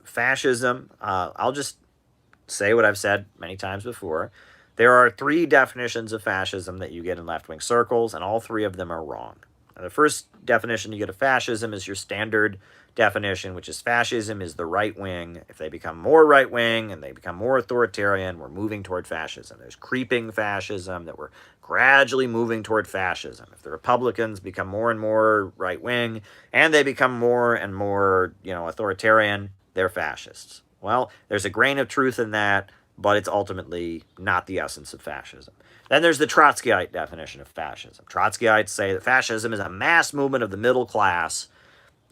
fascism, I'll just say what I've said many times before. There are three definitions of fascism that you get in left-wing circles, and all three of them are wrong. The first definition you get of fascism is your standard definition, which is fascism is the right wing. If they become more right wing and they become more authoritarian, we're moving toward fascism. There's creeping fascism, that we're gradually moving toward fascism. If the Republicans become more and more right wing and they become more and more, authoritarian, they're fascists. Well, there's a grain of truth in that, but it's ultimately not the essence of fascism. Then there's the Trotskyite definition of fascism. Trotskyites say that fascism is a mass movement of the middle class.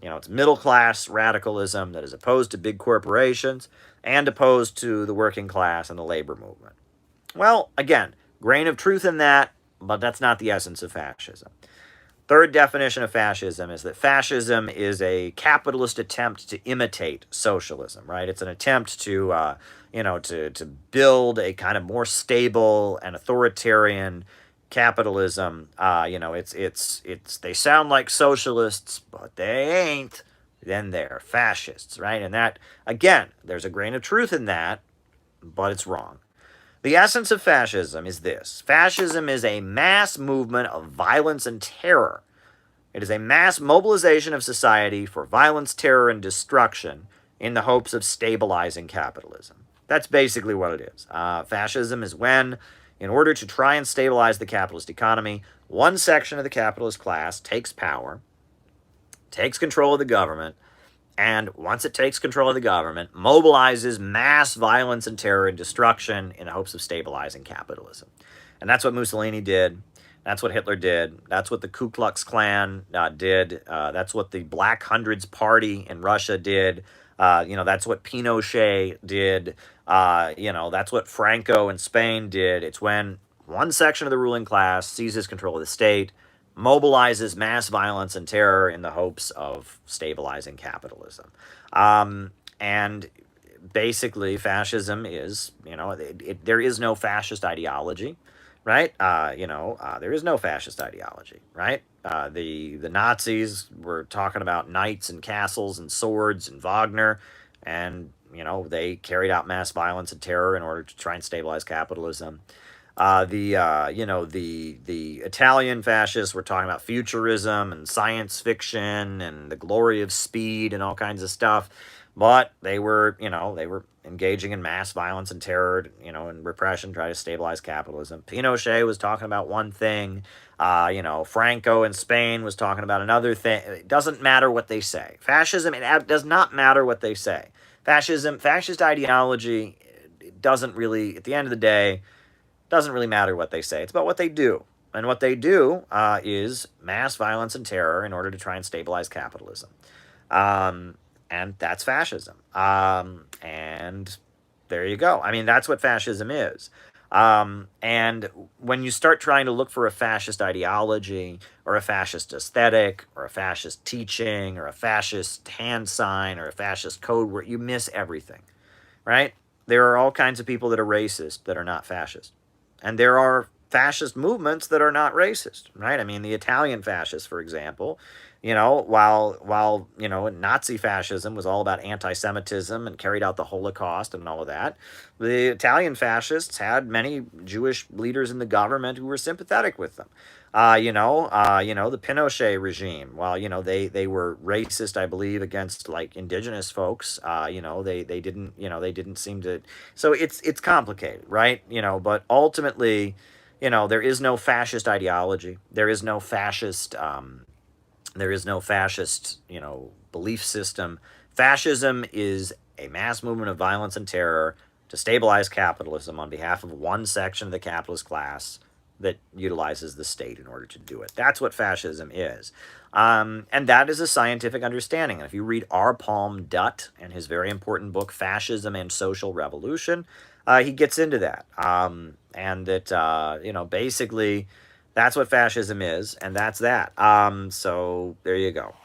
It's middle class radicalism that is opposed to big corporations and opposed to the working class and the labor movement. Well, again, grain of truth in that, but that's not the essence of fascism. Third definition of fascism is that fascism is a capitalist attempt to imitate socialism, right? It's an attempt to, to build a kind of more stable and authoritarian capitalism. They sound like socialists, but they ain't. Then they're fascists, right? And that, again, there's a grain of truth in that, but it's wrong. The essence of fascism is this. Fascism is a mass movement of violence and terror. It is a mass mobilization of society for violence, terror, and destruction in the hopes of stabilizing capitalism. That's basically what it is. Fascism is when, in order to try and stabilize the capitalist economy, one section of the capitalist class takes power, takes control of the government, and once it takes control of the government, mobilizes mass violence and terror and destruction in the hopes of stabilizing capitalism. And that's what Mussolini did. That's what Hitler did. That's what the Ku Klux Klan did. That's what the Black Hundreds Party in Russia did. That's what Pinochet did. That's what Franco in Spain did. It's when one section of the ruling class seizes control of the state, mobilizes mass violence and terror in the hopes of stabilizing capitalism. And basically, fascism is, there is no fascist ideology, right? There is no fascist ideology, right? The Nazis were talking about knights and castles and swords and Wagner, and, they carried out mass violence and terror in order to try and stabilize capitalism. The Italian fascists were talking about futurism and science fiction and the glory of speed and all kinds of stuff, but they were engaging in mass violence and terror, and repression, try to stabilize capitalism. Pinochet was talking about one thing, Franco in Spain was talking about another thing. It doesn't matter what they say. Fascism, it does not matter what they say. Fascist ideology, it doesn't really, at the end of the day, doesn't really matter what they say. It's about what they do. And what they do is mass violence and terror in order to try and stabilize capitalism. And that's fascism. And there you go. I mean, that's what fascism is. And when you start trying to look for a fascist ideology or a fascist aesthetic or a fascist teaching or a fascist hand sign or a fascist code word, you miss everything, right? There are all kinds of people that are racist that are not fascist. And there are fascist movements that are not racist, right? I mean, the Italian fascists, for example, while Nazi fascism was all about anti-Semitism and carried out the Holocaust and all of that, the Italian fascists had many Jewish leaders in the government who were sympathetic with them. The Pinochet regime, while, they were racist, I believe, against like indigenous folks, they didn't seem to, so it's complicated, right? But ultimately, there is no fascist ideology. There is no fascist belief system. Fascism is a mass movement of violence and terror to stabilize capitalism on behalf of one section of the capitalist class that utilizes the state in order to do it. That's what fascism is. And that is a scientific understanding. And if you read R. Palm Dutt and his very important book, Fascism and Social Revolution, he gets into that. And that, basically, that's what fascism is, and that's that. So there you go.